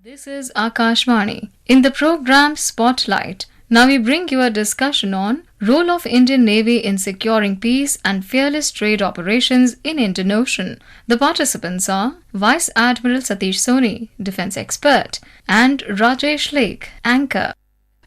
This is Akashvani. In the program Spotlight, now we bring you a discussion on role of Indian Navy in securing peace and fearless trade operations in Indian Ocean. The participants are Vice Admiral Satish Soni, defense expert, and Rajesh Laikh, anchor.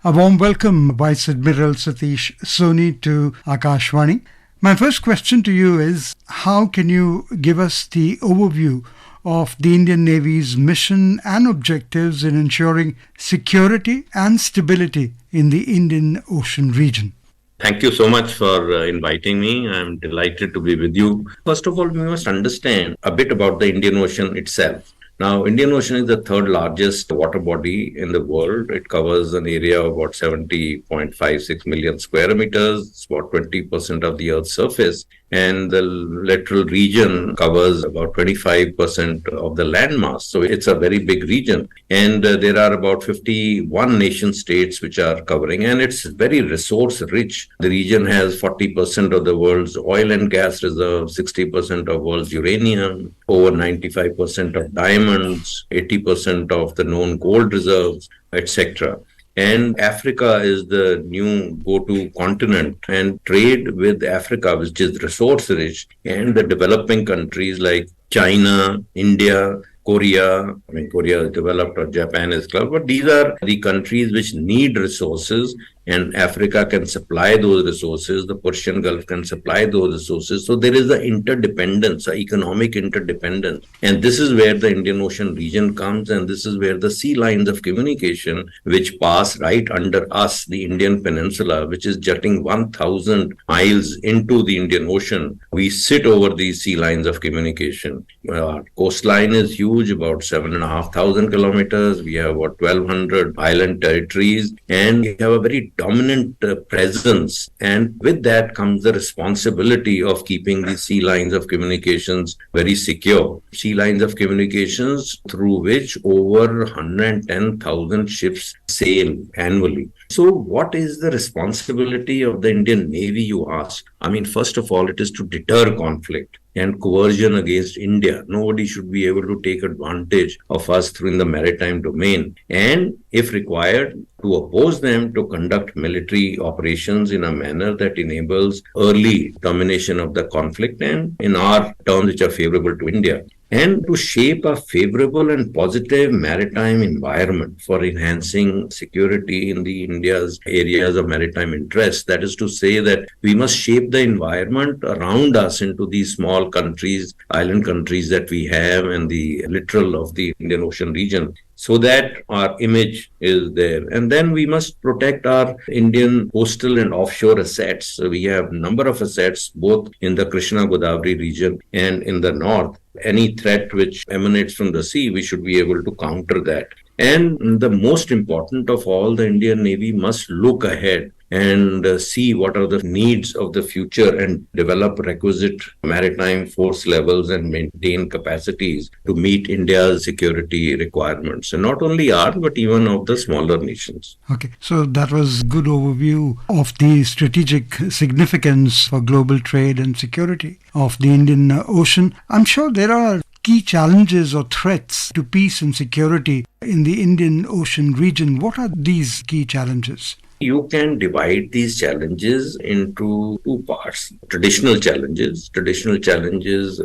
A warm welcome, Vice Admiral Satish Soni, to Akashvani. My first question to you is, how can you give us the overview of the Indian Navy's mission and objectives in ensuring security and stability in the Indian Ocean region? Thank you so much for inviting me. I'm delighted to be with you. First of all, we must understand a bit about the Indian Ocean itself. Now, Indian Ocean is the third largest water body in the world. It covers an area of about 70.56 million square meters. It's about 20% of the Earth's surface. And the littoral region covers about 25% of the landmass. So it's a very big region. And there are about 51 nation states which are covering, and it's very resource rich. The region has 40% of the world's oil and gas reserves, 60% of world's uranium, over 95% of diamonds, 80% of the known gold reserves, etc. And Africa is the new go-to continent, and trade with Africa, which is resource rich, and the developing countries like China, India, Korea is developed or Japan is developed, but these are the countries which need resources, and Africa can supply those resources. The Persian Gulf can supply those resources. So there is an interdependence, an economic interdependence. And this is where the Indian Ocean region comes, and this is where the sea lines of communication, which pass right under us, the Indian Peninsula, which is jutting 1,000 miles into the Indian Ocean. We sit over these sea lines of communication. Our coastline is huge, about 7,500 kilometers. We have about 1,200 island territories, and we have a very dominant presence, and with that comes the responsibility of keeping the sea lines of communications very secure. Sea lines of communications through which over 110,000 ships sail annually. So what is the responsibility of the Indian Navy, you ask? I mean, first of all, it is to deter conflict and coercion against India. Nobody should be able to take advantage of us through the maritime domain. And if required, to oppose them, to conduct military operations in a manner that enables early termination of the conflict, and in our terms which are favorable to India, and to shape a favorable and positive maritime environment for enhancing security in the India's areas of maritime interest. That is to say that we must shape the environment around us into these small countries, island countries that we have, and the littoral of the Indian Ocean region, so that our image is there. And then we must protect our Indian coastal and offshore assets. So we have a number of assets, both in the Krishna-Godavari region and in the north. Any threat which emanates from the sea, we should be able to counter that. And the most important of all, the Indian Navy must look ahead and see what are the needs of the future and develop requisite maritime force levels and maintain capacities to meet India's security requirements. And not only ours, but even of the smaller nations. Okay, so that was a good overview of the strategic significance for global trade and security of the Indian Ocean. I'm sure there are key challenges or threats to peace and security in the Indian Ocean region. What are these key challenges? You can divide these challenges into two parts. Traditional challenges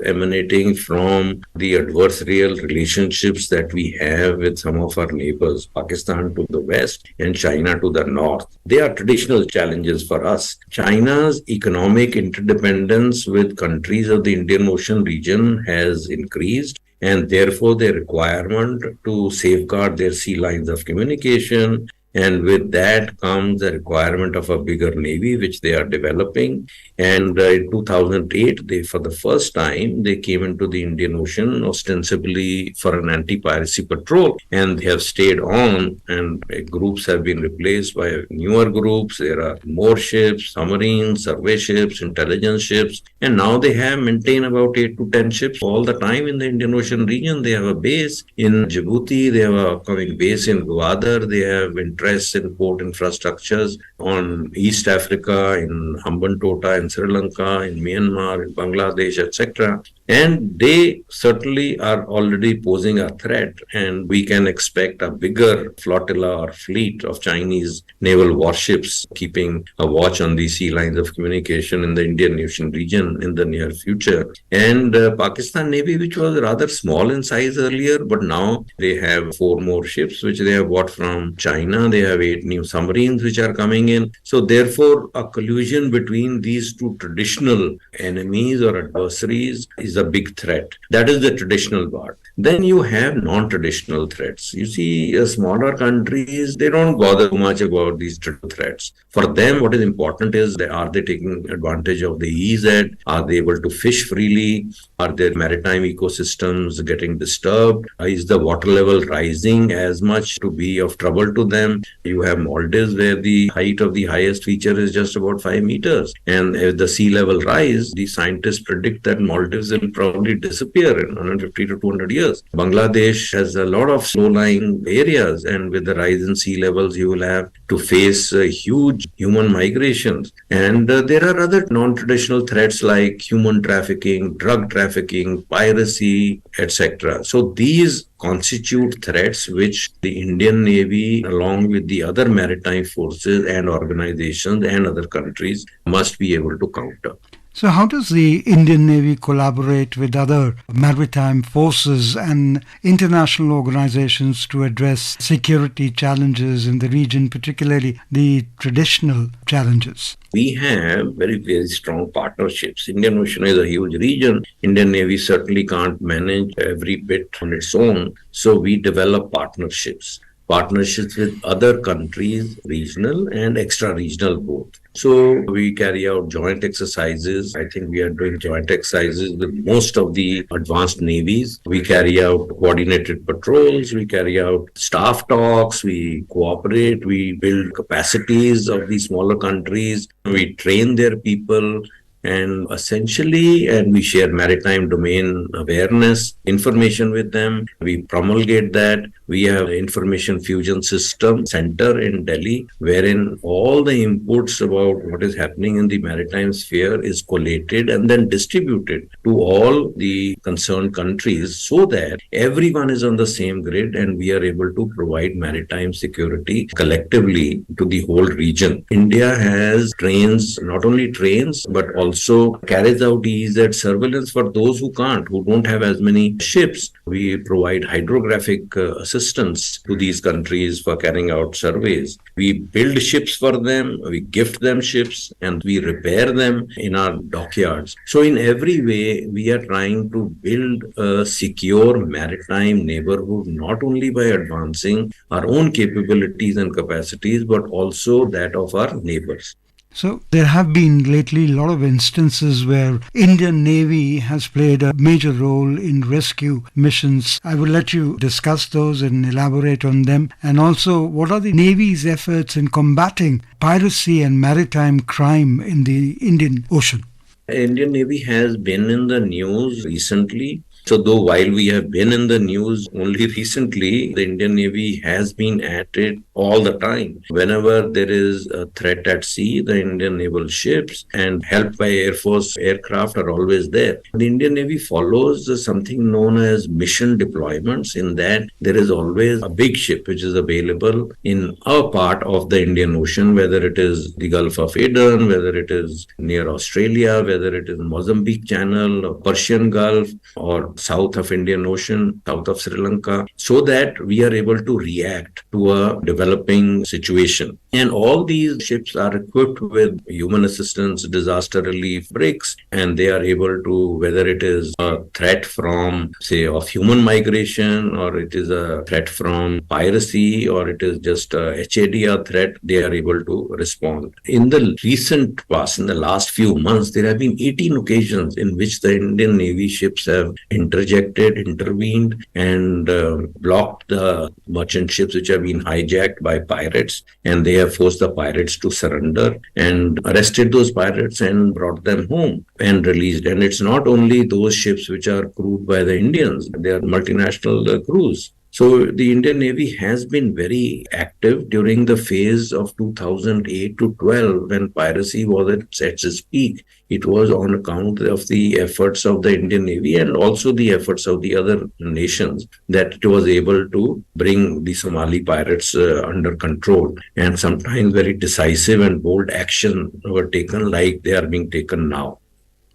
emanating from the adversarial relationships that we have with some of our neighbors, Pakistan to the west and China to the north. They are traditional challenges for us. China's economic interdependence with countries of the Indian Ocean region has increased, and therefore their requirement to safeguard their sea lines of communication. And with that comes the requirement of a bigger navy, which they are developing. And in 2008, for the first time, they came into the Indian Ocean ostensibly for an anti-piracy patrol. And they have stayed on, and groups have been replaced by newer groups. There are more ships, submarines, survey ships, intelligence ships. And now they have maintained about 8 to 10 ships all the time in the Indian Ocean region. They have a base in Djibouti. They have a upcoming base in Gwadar. They have interests in port infrastructures on East Africa, in Hambantota, in Sri Lanka, in Myanmar, in Bangladesh, etc. And they certainly are already posing a threat, and we can expect a bigger flotilla or fleet of Chinese naval warships keeping a watch on the sea lines of communication in the Indian Ocean region in the near future. And Pakistan Navy, which was rather small in size earlier, but now they have 4 more ships which they have bought from China. They have 8 new submarines which are coming in. So therefore, a collusion between these two traditional enemies or adversaries is a big threat. That is the traditional part. Then you have non-traditional threats. You see, smaller countries, they don't bother much about these threats. For them, what is important is are they taking advantage of the EEZ? Are they able to fish freely? Are their maritime ecosystems getting disturbed? Is the water level rising as much to be of trouble to them? You have Maldives where the height of the highest feature is just about 5 meters. And if the sea level rise, the scientists predict that Maldives will probably disappear in 150 to 200 years. Bangladesh has a lot of low-lying areas, and with the rise in sea levels, you will have to face huge human migrations. And there are other non-traditional threats like human trafficking, drug trafficking, piracy, etc. So these constitute threats which the Indian Navy, along with the other maritime forces and organizations and other countries, must be able to counter. So how does the Indian Navy collaborate with other maritime forces and international organizations to address security challenges in the region, particularly the traditional challenges? We have very, very strong partnerships. Indian Ocean is a huge region. Indian Navy certainly can't manage every bit on its own. So we develop partnerships with other countries, regional and extra-regional both. So we carry out joint exercises. I think we are doing joint exercises with most of the advanced navies. We carry out coordinated patrols. We carry out staff talks. We cooperate. We build capacities of these smaller countries. We train their people. And we share maritime domain awareness, information with them. We promulgate that. We have an information fusion system center in Delhi, wherein all the inputs about what is happening in the maritime sphere is collated and then distributed to all the concerned countries so that everyone is on the same grid and we are able to provide maritime security collectively to the whole region. India has not only trains, but also carries out EEZ surveillance for those who don't have as many ships. We provide hydrographic assistance to these countries for carrying out surveys. We build ships for them, we gift them ships, and we repair them in our dockyards. So in every way, we are trying to build a secure maritime neighborhood, not only by advancing our own capabilities and capacities, but also that of our neighbors. So there have been lately a lot of instances where Indian Navy has played a major role in rescue missions. I will let you discuss those and elaborate on them. And also, what are the Navy's efforts in combating piracy and maritime crime in the Indian Ocean? Indian Navy has been in the news recently. So though while we have been in the news only recently, the Indian Navy has been at it all the time. Whenever there is a threat at sea, the Indian naval ships and helped by Air Force aircraft are always there. The Indian Navy follows something known as mission deployments, in that there is always a big ship which is available in a part of the Indian Ocean, whether it is the Gulf of Aden, whether it is near Australia, whether it is Mozambique Channel or Persian Gulf or south of Indian Ocean, south of Sri Lanka, so that we are able to react to a developing situation. And all these ships are equipped with human assistance, disaster relief brigs, and they are able to, whether it is a threat from, say, of human migration, or it is a threat from piracy, or it is just a HADR threat, they are able to respond. In the recent past, in the last few months, there have been 18 occasions in which the Indian Navy ships have intervened, and blocked the merchant ships which have been hijacked by pirates, and they have forced the pirates to surrender and arrested those pirates and brought them home and released. And it's not only those ships which are crewed by the Indians, they are multinational crews. So the Indian Navy has been very active during the phase of 2008 to 12 when piracy was at its peak. It was on account of the efforts of the Indian Navy and also the efforts of the other nations that it was able to bring the Somali pirates under control. And sometimes very decisive and bold action were taken like they are being taken now.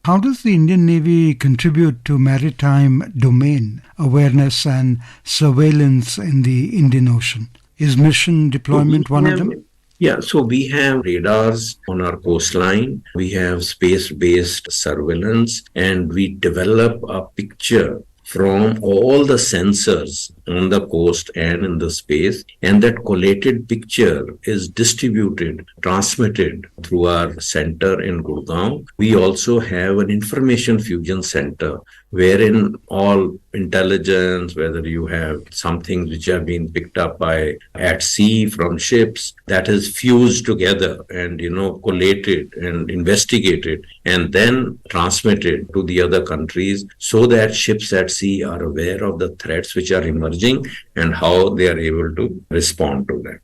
How does the Indian Navy contribute to maritime domain awareness and surveillance in the Indian Ocean? Is mission deployment one of them? Yeah, so we have radars on our coastline, we have space-based surveillance, and we develop a picture from all the sensors on the coast and in the space, and that collated picture is distributed, transmitted through our center in Gurgaon. We also have an information fusion center wherein all intelligence, whether you have some things which are being picked up by at sea from ships, that is fused together and collated and investigated and then transmitted to the other countries so that ships at sea are aware of the threats which are emerging and how they are able to respond to them.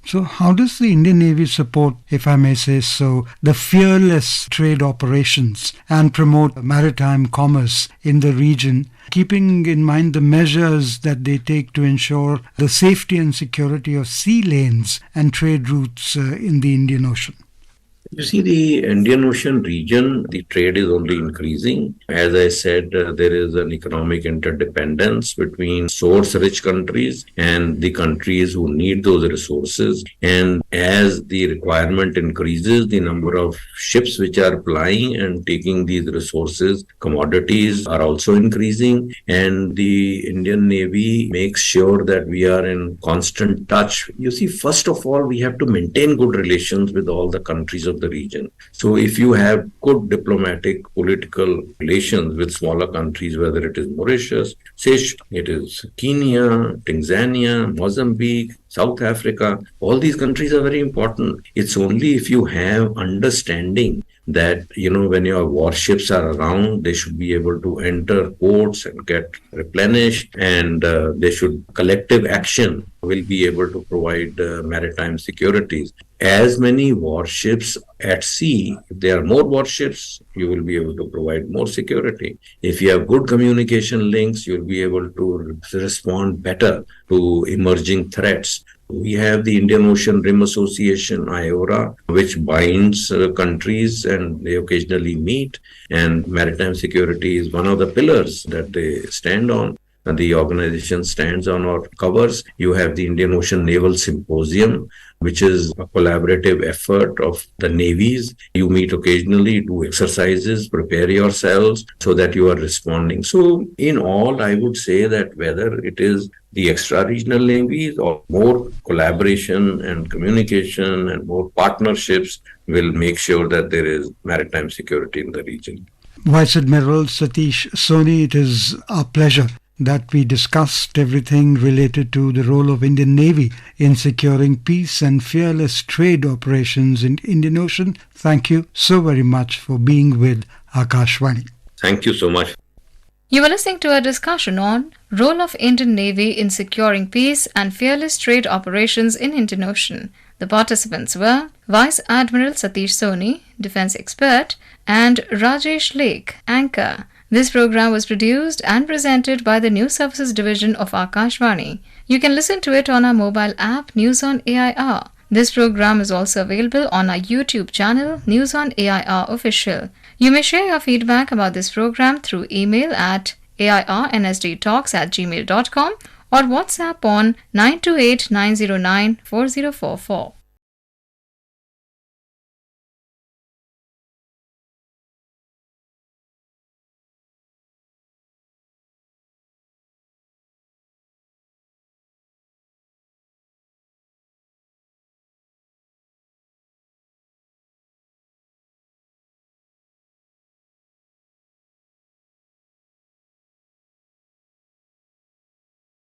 So how does the Indian Navy support, if I may say so, the fearless trade operations and promote maritime commerce in the region, keeping in mind the measures that they take to ensure the safety and security of sea lanes and trade routes in the Indian Ocean? You see, the Indian Ocean region, the trade is only increasing. As I said, there is an economic interdependence between source-rich countries and the countries who need those resources. And as the requirement increases, the number of ships which are plying and taking these resources, commodities are also increasing. And the Indian Navy makes sure that we are in constant touch. You see, first of all, we have to maintain good relations with all the countries of the region. So if you have good diplomatic, political relations with smaller countries, whether it is Mauritius, it is Kenya, Tanzania, Mozambique, South Africa, all these countries are very important. It's only if you have understanding that, when your warships are around, they should be able to enter ports and get replenished, and collective action will be able to provide maritime securities. As many warships at sea, if there are more warships, you will be able to provide more security. If you have good communication links, you'll be able to respond better to emerging threats. We have the Indian Ocean Rim Association, IORA, which binds countries and they occasionally meet. And maritime security is one of the pillars that they stand on. And the organization stands on or covers. You have the Indian Ocean Naval Symposium, which is a collaborative effort of the navies. You meet occasionally, do exercises, prepare yourselves so that you are responding. So in all, I would say that whether it is the extra-regional navies or more collaboration and communication and more partnerships will make sure that there is maritime security in the region. Vice Admiral Satish Soni, it is our pleasure that we discussed everything related to the role of Indian Navy in securing peace and fearless trade operations in Indian Ocean. Thank you so very much for being with Akashvani. Thank you so much. You were listening to a discussion on role of Indian Navy in securing peace and fearless trade operations in Indian Ocean. The participants were Vice Admiral Satish Soni, Defence Expert, and Rajesh Laikh, Anchor. This program was produced and presented by the News Services Division of Akashvani. You can listen to it on our mobile app News on AIR. This program is also available on our YouTube channel News on AIR Official. You may share your feedback about this program through email at airnsdtalks@gmail.com or WhatsApp on 928 909 4044.